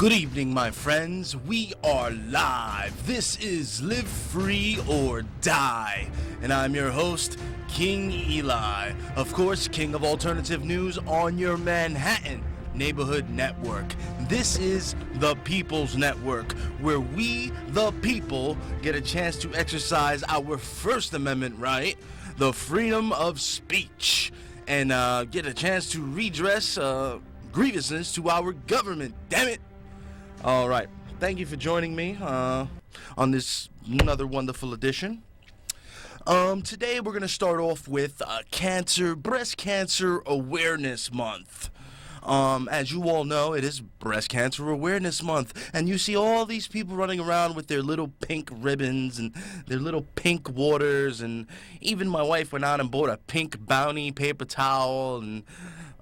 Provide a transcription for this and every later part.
Good evening, my friends. We are live. This is Live Free or Die, and I'm your host, King Eli. Of course, King of Alternative News on your Manhattan Neighborhood Network. This is the People's Network, where we, the people, get a chance to exercise our First Amendment right, the freedom of speech, and get a chance to redress grievances to our government. Damn it! All right, thank you for joining me on this another wonderful edition. Today we're going to start off with Breast Cancer Awareness Month. As you all know, it is Breast Cancer Awareness Month, and you see all these people running around with their little pink ribbons and their little pink waters, and even my wife went out and bought a pink Bounty paper towel, and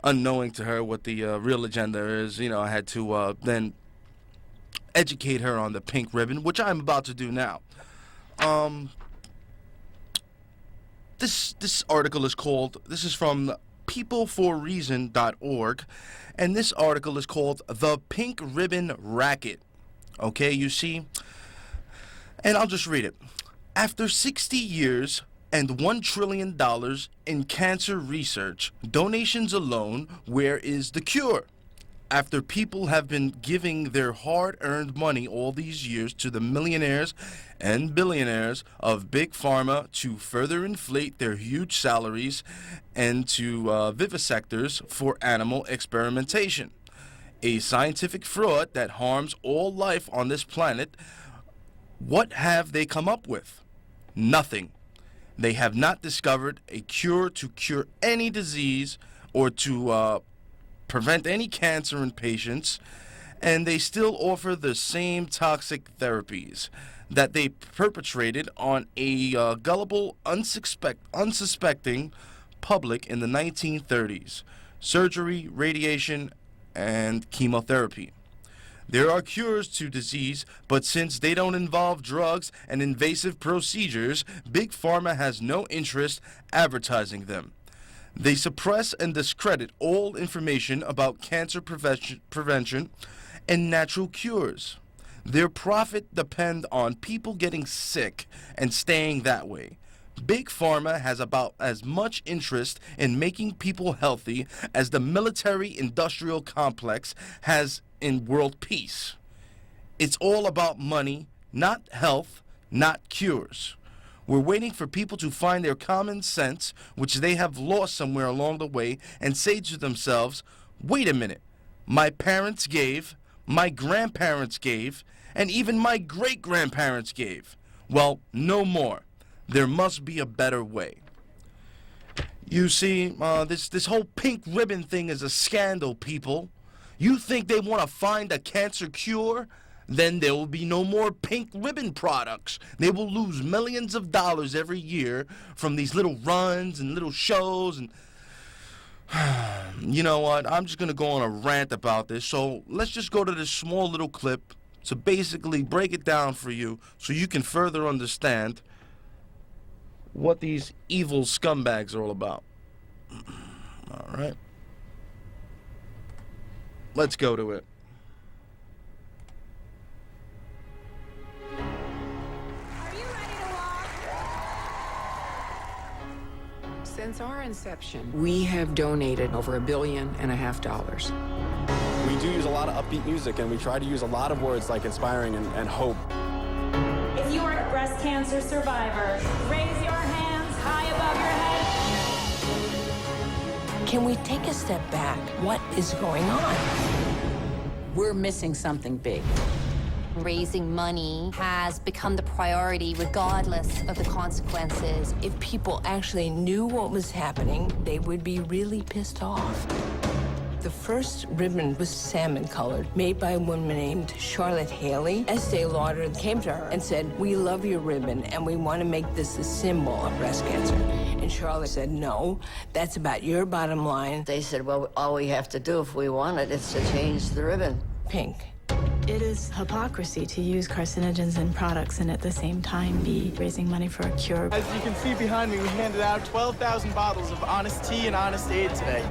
unknowing to her what the real agenda is, you know, I had to then educate her on the pink ribbon, which I'm about to do now. This article is from peopleforreason.org, and this article is called The Pink Ribbon Racket. Okay, you see? And I'll just read it. After 60 years and $1 trillion in cancer research, donations alone, where is the cure? After people have been giving their hard-earned money all these years to the millionaires and billionaires of Big Pharma to further inflate their huge salaries and to vivisectors for animal experimentation, a scientific fraud that harms all life on this planet, what have they come up with? Nothing. They have not discovered a cure to cure any disease or to prevent any cancer in patients, and they still offer the same toxic therapies that they perpetrated on a gullible, unsuspecting public in the 1930s. Surgery, radiation, and chemotherapy. There are cures to disease, but since they don't involve drugs and invasive procedures, Big Pharma has no interest advertising them. They suppress and discredit all information about cancer prevention and natural cures. Their profit depends on people getting sick and staying that way. Big Pharma has about as much interest in making people healthy as the military-industrial complex has in world peace. It's all about money, not health, not cures. We're waiting for people to find their common sense, which they have lost somewhere along the way, and say to themselves, wait a minute, my parents gave, my grandparents gave, and even my great-grandparents gave. Well, no more. There must be a better way. You see, this whole pink ribbon thing is a scandal, people. You think they want to find a cancer cure? Then there will be no more pink ribbon products. They will lose millions of dollars every year from these little runs and little shows. And you know what? I'm just going to go on a rant about this. So let's just go to this small little clip to basically break it down for you so you can further understand what these evil scumbags are all about. All right. Let's go to it. Since our inception, we have donated over $1.5 billion. We do use a lot of upbeat music, and we try to use a lot of words like inspiring and hope. If you are a breast cancer survivor, raise your hands high above your head. Can we take a step back? What is going on? We're missing something big. Raising money has become the priority regardless of the consequences. If people actually knew what was happening, they would be really pissed off. The first ribbon was salmon-colored, made by a woman named Charlotte Haley. Estee Lauder came to her and said, we love your ribbon, and we want to make this a symbol of breast cancer. And Charlotte said, no, that's about your bottom line. They said, well, all we have to do if we want it is to change the ribbon. Pink. It is hypocrisy to use carcinogens in products and at the same time be raising money for a cure. As you can see behind me, we handed out 12,000 bottles of Honest Tea and Honest Aid today.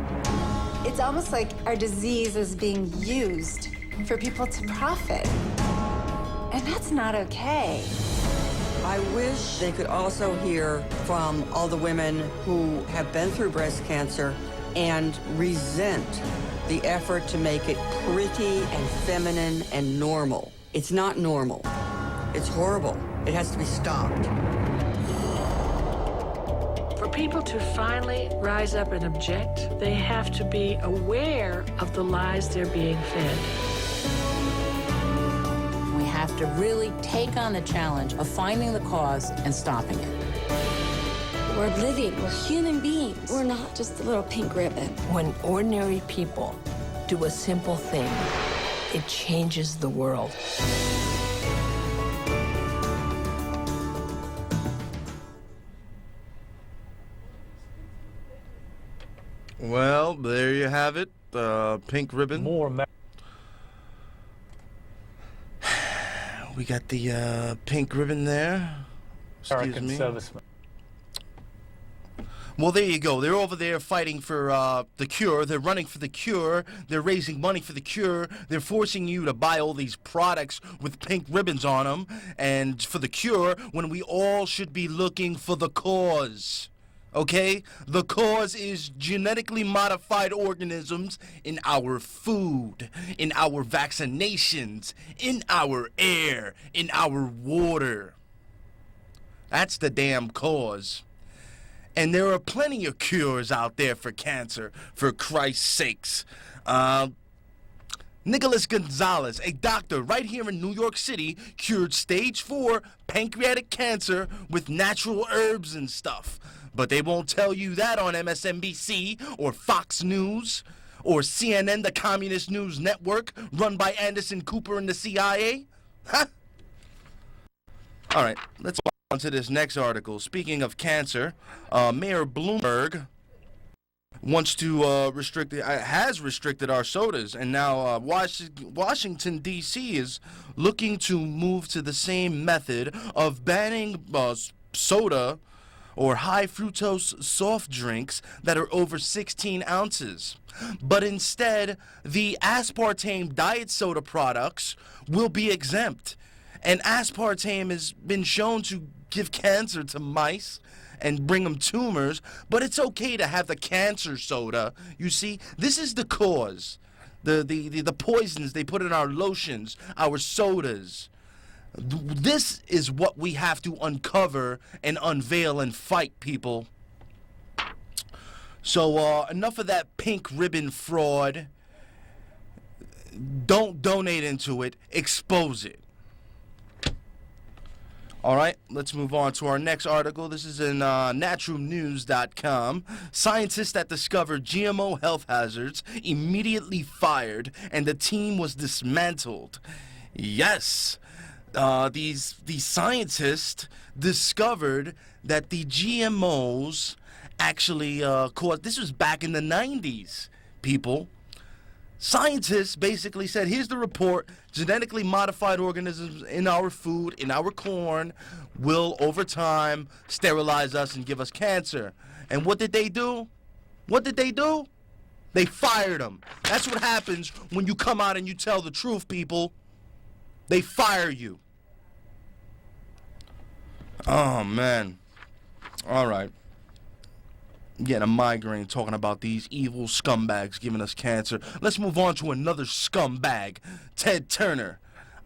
It's almost like our disease is being used for people to profit. And that's not okay. I wish they could also hear from all the women who have been through breast cancer and resent the effort to make it pretty and feminine and normal. It's not normal. It's horrible. It has to be stopped. For people to finally rise up and object, they have to be aware of the lies they're being fed. We have to really take on the challenge of finding the cause and stopping it. We're living, we're human beings. We're not just a little pink ribbon. When ordinary people do a simple thing, it changes the world. Well, there you have it. Pink ribbon. We got the pink ribbon there. Excuse me. Well, there you go. They're over there fighting for the cure. They're running for the cure. They're raising money for the cure. They're forcing you to buy all these products with pink ribbons on them and for the cure when we all should be looking for the cause. Okay? The cause is genetically modified organisms in our food, in our vaccinations, in our air, in our water. That's the damn cause. And there are plenty of cures out there for cancer, for Christ's sakes. Nicholas Gonzalez, a doctor right here in New York City, cured stage 4 pancreatic cancer with natural herbs and stuff. But they won't tell you that on MSNBC or Fox News or CNN, the Communist News Network, run by Anderson Cooper and the CIA. Huh? All right, let's go on to this next article. Speaking of cancer, Mayor Bloomberg wants to has restricted our sodas, and now Washington, D.C. is looking to move to the same method of banning soda or high fructose soft drinks that are over 16 ounces. But instead, the aspartame diet soda products will be exempt. And aspartame has been shown to give cancer to mice and bring them tumors, but it's okay to have the cancer soda. You see, this is the cause. The poisons they put in our lotions, our sodas. This is what we have to uncover and unveil and fight, people. So enough of that pink ribbon fraud. Don't donate into it. Expose it. All right, let's move on to our next article. This is in naturalnews.com. Scientists that discovered GMO health hazards immediately fired, and the team was dismantled. Yes. These scientists discovered that the GMOs actually caused... This was back in the 90s, people. Scientists basically said, here's the report. Genetically modified organisms in our food, in our corn, will, over time, sterilize us and give us cancer. And what did they do? What did they do? They fired them. That's what happens when you come out and you tell the truth, people. They fire you. Oh, man. All right. Getting a migraine talking about these evil scumbags giving us cancer. Let's move on to another scumbag, Ted Turner.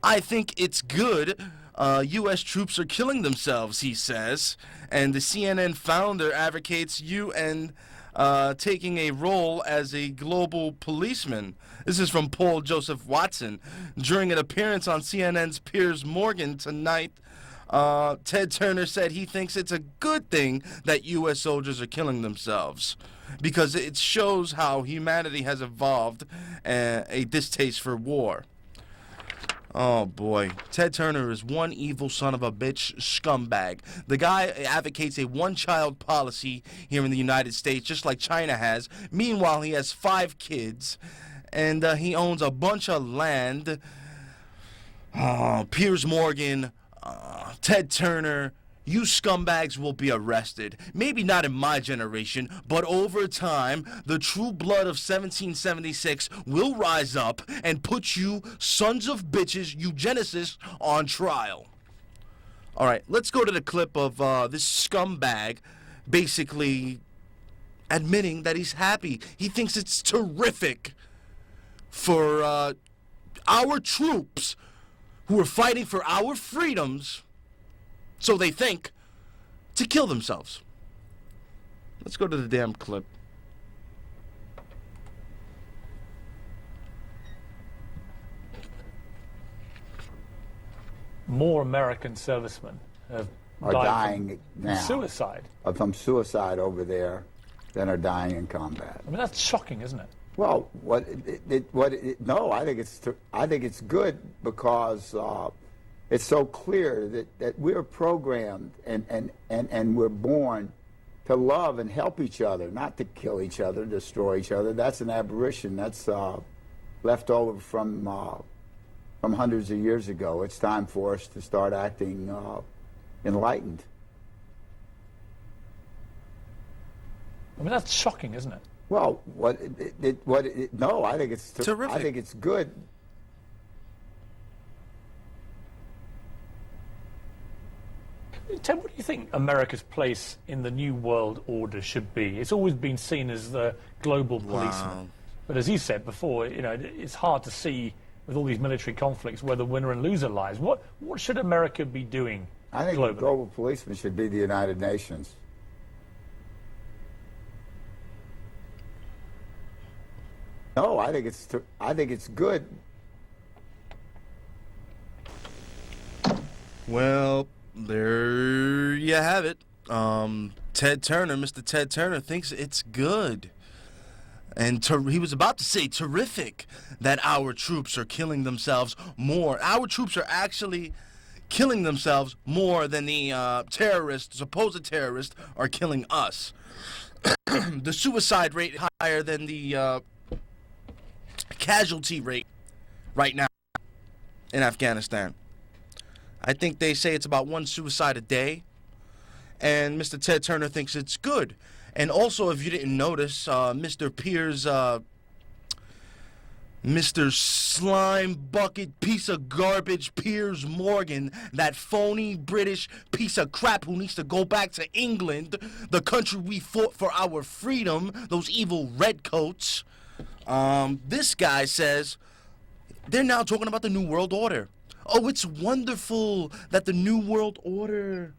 I think it's good U.S. troops are killing themselves, he says. And the CNN founder advocates UN taking a role as a global policeman. This is from Paul Joseph Watson. During an appearance on CNN's Piers Morgan tonight, Ted Turner said he thinks it's a good thing that U.S. soldiers are killing themselves because it shows how humanity has evolved a distaste for war. Oh, boy. Ted Turner is one evil son of a bitch scumbag. The guy advocates a one-child policy here in the United States, just like China has. Meanwhile, he has 5 kids, and he owns a bunch of land. Piers Morgan... Ted Turner, you scumbags will be arrested. Maybe not in my generation, but over time, the true blood of 1776 will rise up and put you sons of bitches, eugenicists, on trial. All right, let's go to the clip of this scumbag basically admitting that he's happy. He thinks it's terrific for our troops who are fighting for our freedoms, so they think, to kill themselves. Let's go to the damn clip. More American servicemen are dying now suicide. From suicide over there than are dying in combat. I mean, that's shocking, isn't it? Well, no, I think it's good because it's so clear that we're programmed and we're born to love and help each other, not to kill each other, destroy each other. That's an aberration. That's left over from hundreds of years ago. It's time for us to start acting enlightened. I mean, that's shocking, isn't it? Well, no, I think it's terrific. I think it's good. Ted, what do you think America's place in the New World Order should be? It's always been seen as the global policeman. But as you said before, you know, it's hard to see with all these military conflicts where the winner and loser lies. What should America be doing I think globally? The global policeman should be the United Nations. No, I think it's good. Well, there you have it. Ted Turner, Mr. Ted Turner, thinks it's good. And he was about to say terrific that our troops are killing themselves more. Our troops are actually killing themselves more than the terrorists, supposed terrorists, are killing us. The suicide rate is higher than the casualty rate right now in Afghanistan. I think they say it's about 1 suicide a day, and Mr. Ted Turner thinks it's good. And also, if you didn't notice, Mr. Piers, Mr. Slime Bucket piece of garbage Piers Morgan, that phony British piece of crap who needs to go back to England, the country we fought for our freedom, those evil redcoats. This guy says they're now talking about the New World Order. Oh, it's wonderful that the New World Order...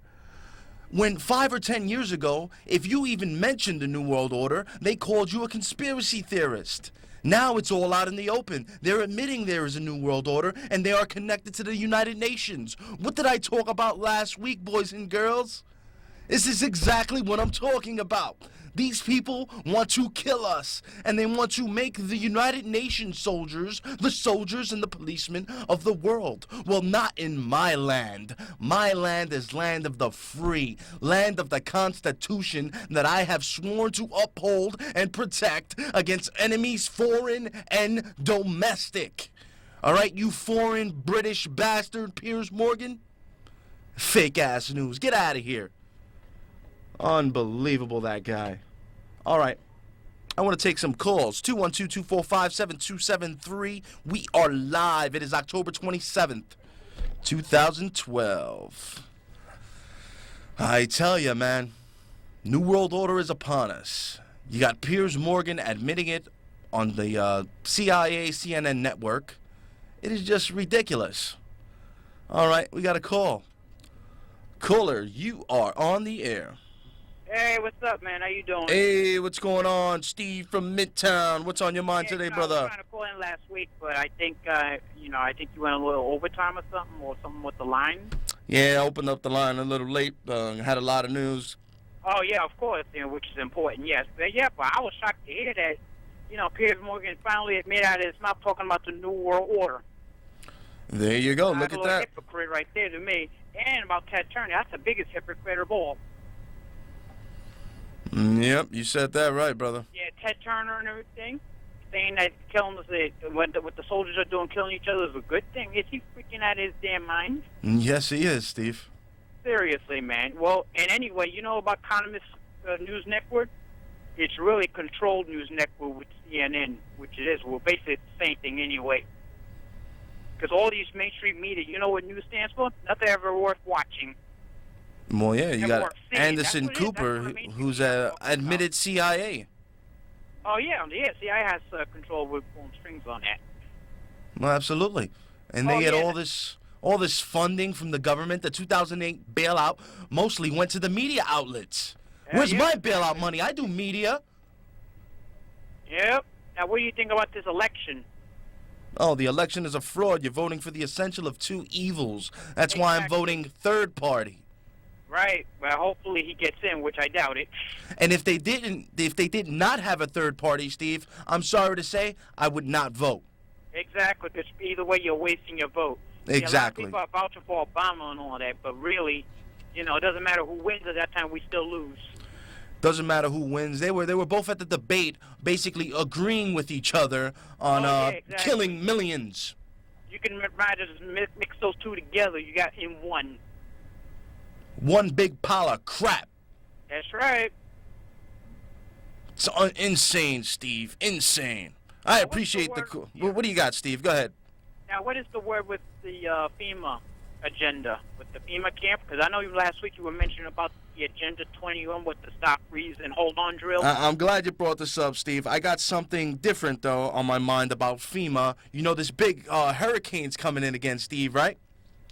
When 5 or 10 years ago, if you even mentioned the New World Order, they called you a conspiracy theorist. Now it's all out in the open. They're admitting there is a New World Order, and they are connected to the United Nations. What did I talk about last week, boys and girls? This is exactly what I'm talking about. These people want to kill us, and they want to make the United Nations soldiers the soldiers and the policemen of the world. Well, not in my land. My land is land of the free, land of the Constitution that I have sworn to uphold and protect against enemies foreign and domestic. All right, you foreign British bastard, Piers Morgan? Fake ass news. Get out of here. Unbelievable, that guy. All right. I want to take some calls. 212-245-7273. We are live. It is October 27th, 2012. I tell you, man, New World Order is upon us. You got Piers Morgan admitting it on the CIA, CNN network. It is just ridiculous. All right, we got a call. Caller, you are on the air. Hey, what's up, man? How you doing? Hey, what's going on? Steve from Midtown. What's on your mind today, brother? I was trying to call in last week, but I think, I think you went a little overtime or something with the line. Yeah, I opened up the line a little late. Had a lot of news. Oh, yeah, of course, which is important, yes. But, yeah, but I was shocked to hear that, Piers Morgan finally admitted that it's not talking about the New World Order. There you go. Look at that. Hypocrite right there to me. And about Ted Turner, that's the biggest hypocrite of all. Yep, you said that right, brother. Yeah, Ted Turner and everything, saying that killing us, what the soldiers are doing, killing each other is a good thing. Is he freaking out of his damn mind? Yes, he is, Steve. Seriously, man. Well, and anyway, you know about Economist News Network? It's really controlled news network with CNN, which it is. Well, basically it's the same thing anyway. Because all these mainstream media, you know what news stands for? Nothing ever worth watching. Well, yeah, you got seeing. Anderson That's what it is. Cooper, That's what I mean. who's admitted CIA. Oh, yeah. CIA has control with pulling strings on that. Well, absolutely. And they Oh, get yeah. all this funding from the government. The 2008 bailout mostly went to the media outlets. Where's my bailout money? I do media. Yep. Now, what do you think about this election? Oh, the election is a fraud. You're voting for the essential of two evils. That's why I'm voting third party. Right. Well, hopefully he gets in, which I doubt it. And if they did not have a third party, Steve, I'm sorry to say, I would not vote. Exactly, because either way, you're wasting your vote. Exactly. See, a lot of people are vouching for Obama and all that, but really, you know, it doesn't matter who wins at that time, we still lose. Doesn't matter who wins. They were both at the debate, basically agreeing with each other on exactly. killing millions. You can just mix those two together, you got in one. One big pile of crap. That's right. It's insane, Steve. Insane. I appreciate what do you got, Steve? Go ahead. Now, what is the word with the FEMA agenda, with the FEMA camp? Because I know last week you were mentioning about the Agenda 21 with the stop, freeze, and hold on drill. I'm glad you brought this up, Steve. I got something different, though, on my mind about FEMA. You know, this big hurricane's coming in again, Steve, right?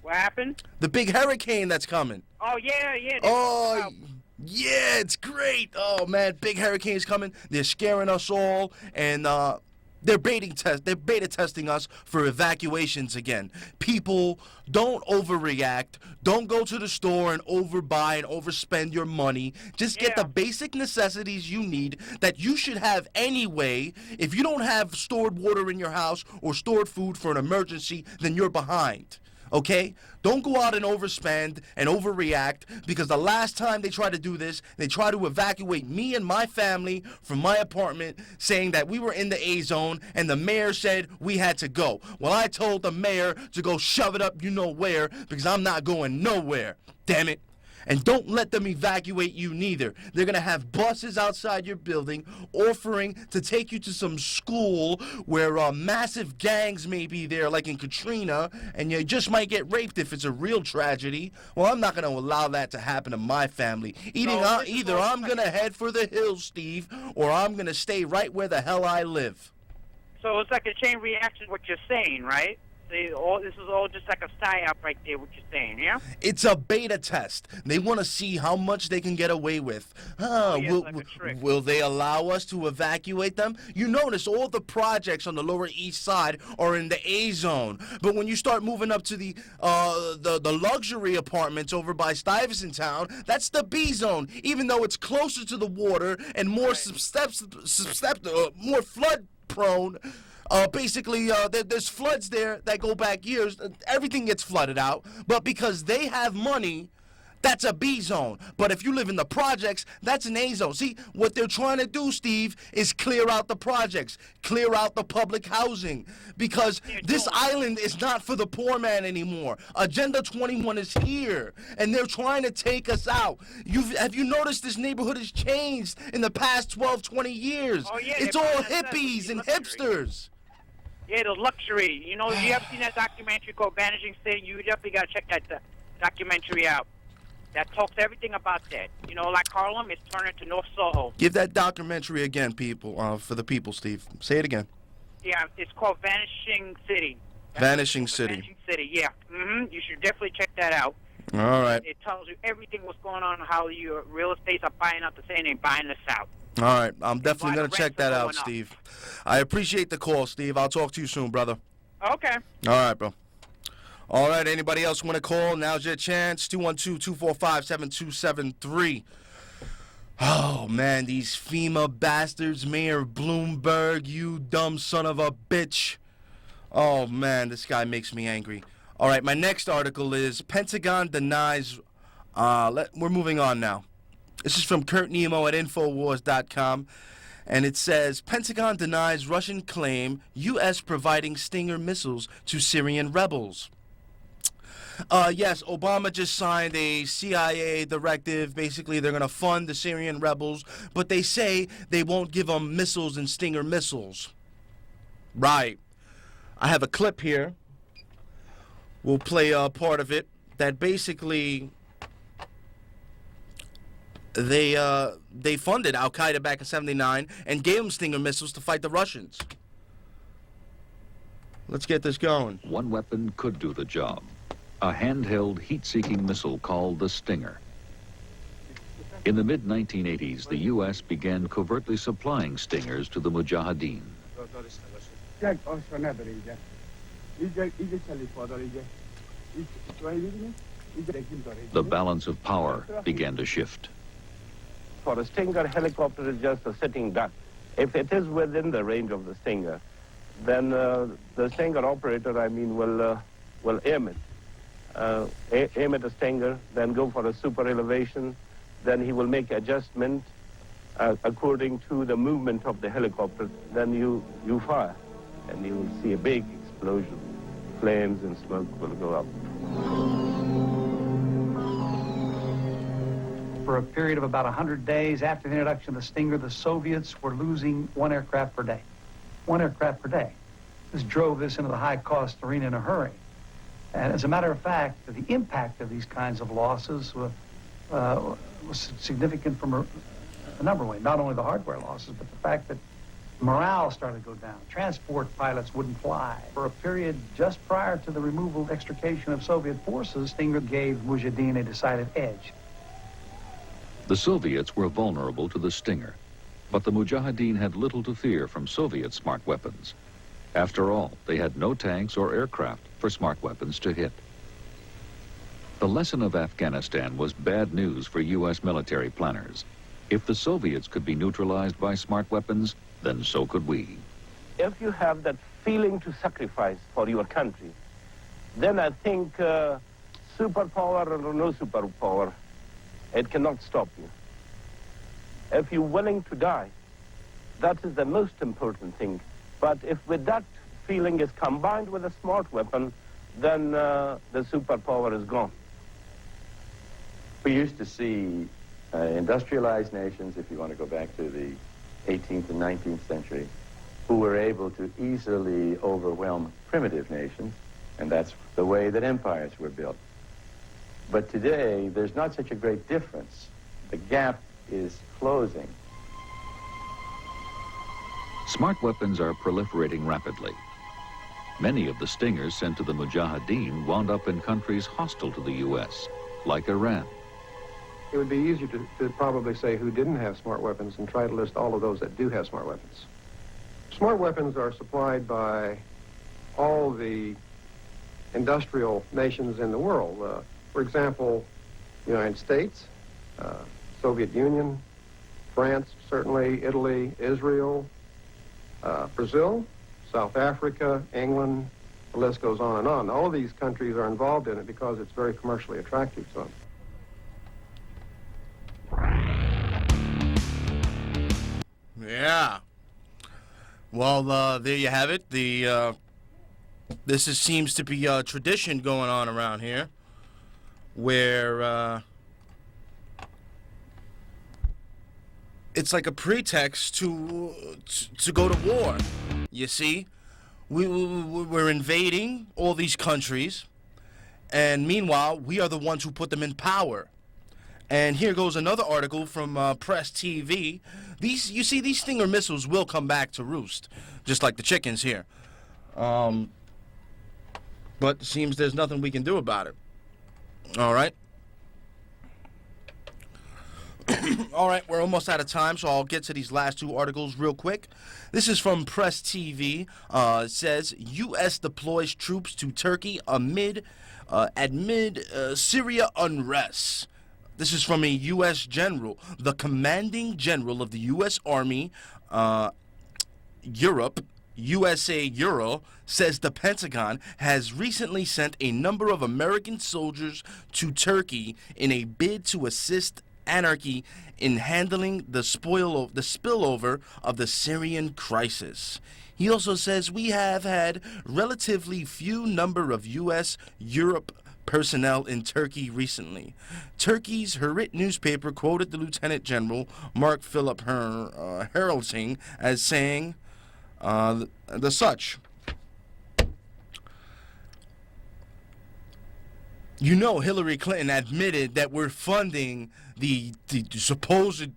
What happened? The big hurricane that's coming. Oh, yeah. Oh, yeah, it's great. Oh, man, big hurricane's coming. They're scaring us all, and they're beta testing us for evacuations again. People, don't overreact. Don't go to the store and overbuy and overspend your money. Just get the basic necessities you need that you should have anyway. If you don't have stored water in your house or stored food for an emergency, then you're behind. Okay? Don't go out and overspend and overreact, because the last time they tried to do this, they tried to evacuate me and my family from my apartment, saying that we were in the A zone and the mayor said we had to go. Well, I told the mayor to go shove it up you know where, because I'm not going nowhere. Damn it. And don't let them evacuate you neither. They're going to have buses outside your building offering to take you to some school where massive gangs may be there, like in Katrina, and you just might get raped if it's a real tragedy. Well, I'm not going to allow that to happen to my family. Either I'm going to head for the hills, Steve, or I'm going to stay right where the hell I live. So it's like a chain reaction, what you're saying, right? This is all just like a psyop right there, what you're saying, yeah? It's a beta test. They want to see how much they can get away with. Will they allow us to evacuate them? You notice all the projects on the Lower East Side are in the A zone. But when you start moving up to the luxury apartments over by Stuyvesant Town, that's the B zone, even though it's closer to the water and more more flood prone. Basically, there's floods there that go back years. Everything gets flooded out. But because they have money, that's a B zone. But if you live in the projects, that's an A zone. See, what they're trying to do, Steve, is clear out the projects, clear out the public housing. Because this island is not for the poor man anymore. Agenda 21 is here, and they're trying to take us out. Have you noticed this neighborhood has changed in the past 12, 20 years? Oh, yeah, it's all hippies and hipsters. Yeah, the luxury. You know, you ever seen that documentary called Vanishing City? You definitely got to check that documentary out. That talks everything about that. You know, like Harlem, it's turned into North Soho. Give that documentary again, people, for the people, Steve. Say it again. Yeah, it's called Vanishing City. Vanishing City. Vanishing City, yeah. You should definitely check that out. All right. It tells you everything what's going on, how your real estates are buying out the same and buying this out. All right, I'm definitely going to check that out, Steve. I appreciate the call, Steve. I'll talk to you soon, brother. Okay. All right, bro. All right, anybody else want to call? Now's your chance. 212-245-7273. Oh, man, these FEMA bastards. Mayor Bloomberg, you dumb son of a bitch. Oh, man, this guy makes me angry. All right, my next article is Pentagon denies... we're moving on now. This is from Kurt Nemo at Infowars.com, and it says, Pentagon denies Russian claim U.S. providing Stinger missiles to Syrian rebels. Yes, Obama just signed a CIA directive. Basically, they're going to fund the Syrian rebels, but they say they won't give them missiles and Stinger missiles. Right. I have a clip here. We'll play part of it. That basically they funded Al Qaeda back in '79 and gave them Stinger missiles to fight the Russians. Let's get this going. One weapon could do the job. A handheld heat-seeking missile called the Stinger. In the mid-1980s, the U.S. began covertly supplying Stingers to the Mujahideen. The balance of power began to shift. For a Stinger, helicopter is just a sitting duck. If it is within the range of the Stinger, then the Stinger operator, will aim it. Aim at a Stinger, then go for a super elevation, then he will make adjustment according to the movement of the helicopter. Then you fire, and you will see a big explosion. Flames and smoke will go up. For a period of about 100 days after the introduction of the Stinger, the Soviets were losing 1 aircraft per day. 1 aircraft per day. This drove this into the high-cost arena in a hurry. And as a matter of fact, the impact of these kinds of losses was significant from a number of ways. Not only the hardware losses, but the fact that morale started to go down. Transport pilots wouldn't fly. For a period just prior to the removal, extrication of Soviet forces, Stinger gave Mujahideen a decided edge. The Soviets were vulnerable to the Stinger, but the Mujahideen had little to fear from Soviet smart weapons. After all, they had no tanks or aircraft for smart weapons to hit. The lesson of Afghanistan was bad news for U.S. military planners. If the Soviets could be neutralized by smart weapons, then so could we. If you have that feeling to sacrifice for your country, then I think superpower or no superpower, it cannot stop you. If you're willing to die, that is the most important thing. But if with that feeling is combined with a smart weapon, then the superpower is gone. We used to see industrialized nations, if you want to go back to the 18th and 19th century, who were able to easily overwhelm primitive nations, and that's the way that empires were built. But today, there's not such a great difference. The gap is closing. Smart weapons are proliferating rapidly. Many of the Stingers sent to the Mujahideen wound up in countries hostile to the U.S., like Iran. It would be easier to probably say who didn't have smart weapons and try to list all of those that do have smart weapons. Smart weapons are supplied by all the industrial nations in the world. For example, the United States, Soviet Union, France, certainly, Italy, Israel, Brazil, South Africa, England, the list goes on and on. All of these countries are involved in it because it's very commercially attractive to them. Yeah. Well, there you have it. Seems to be a tradition going on around here, where it's like a pretext to go to war. You see, we're invading all these countries, and meanwhile, we are the ones who put them in power. And here goes another article from Press TV. These Stinger missiles will come back to roost, just like the chickens here. But it seems there's nothing we can do about it. All right. All right, we're almost out of time, so I'll get to these last two articles real quick. This is from Press TV. It says, U.S. deploys troops to Turkey amid Syria unrest. This is from a U.S. general. The commanding general of the U.S. Army, Europe, USA Euro, says the Pentagon has recently sent a number of American soldiers to Turkey in a bid to assist anarchy in handling the spillover of the Syrian crisis. He also says we have had relatively few number of U.S. Europe personnel in Turkey recently. Turkey's Hürriyet newspaper quoted the Lieutenant General Mark Philip heralding as saying the such. You know, Hillary Clinton admitted that we're funding the supposed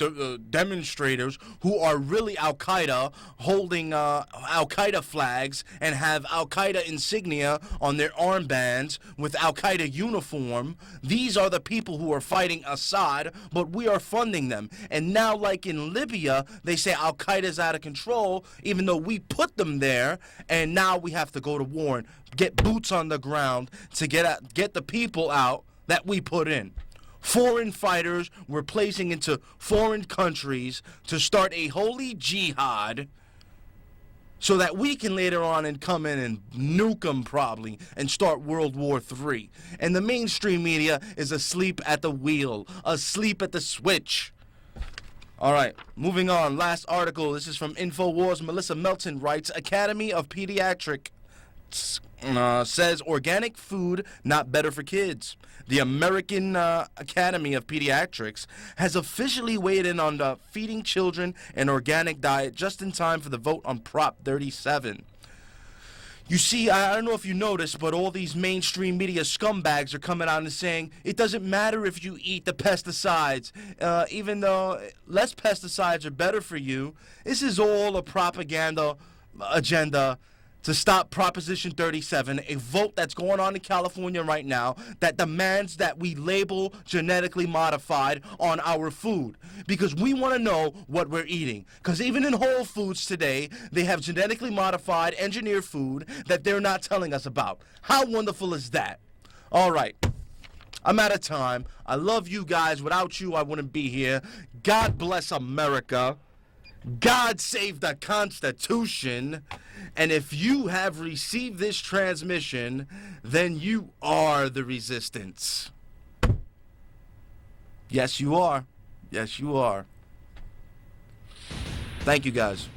demonstrators who are really Al-Qaeda, holding Al-Qaeda flags and have Al-Qaeda insignia on their armbands with Al-Qaeda uniform. These are the people who are fighting Assad, but we are funding them. And now, like in Libya, they say Al-Qaeda's out of control, even though we put them there, and now we have to go to war and get boots on the ground to get the people out that we put in. Foreign fighters we're placing into foreign countries to start a holy jihad so that we can later on and come in and nuke them probably and start World War III. And the mainstream media is asleep at the wheel, asleep at the switch. All right, moving on. Last article. This is from InfoWars. Melissa Melton writes, Academy of Pediatrics says organic food not better for kids. The American Academy of Pediatrics has officially weighed in on feeding children an organic diet just in time for the vote on Prop 37. You see, I don't know if you noticed, but all these mainstream media scumbags are coming out and saying it doesn't matter if you eat the pesticides, even though less pesticides are better for you. This is all a propaganda agenda to stop Proposition 37, a vote that's going on in California right now that demands that we label genetically modified on our food, because we want to know what we're eating. Because even in Whole Foods today, they have genetically modified, engineered food that they're not telling us about. How wonderful is that? All right. I'm out of time. I love you guys. Without you, I wouldn't be here. God bless America. God save the Constitution. And if you have received this transmission, then you are the resistance. Yes, you are. Yes, you are. Thank you, guys.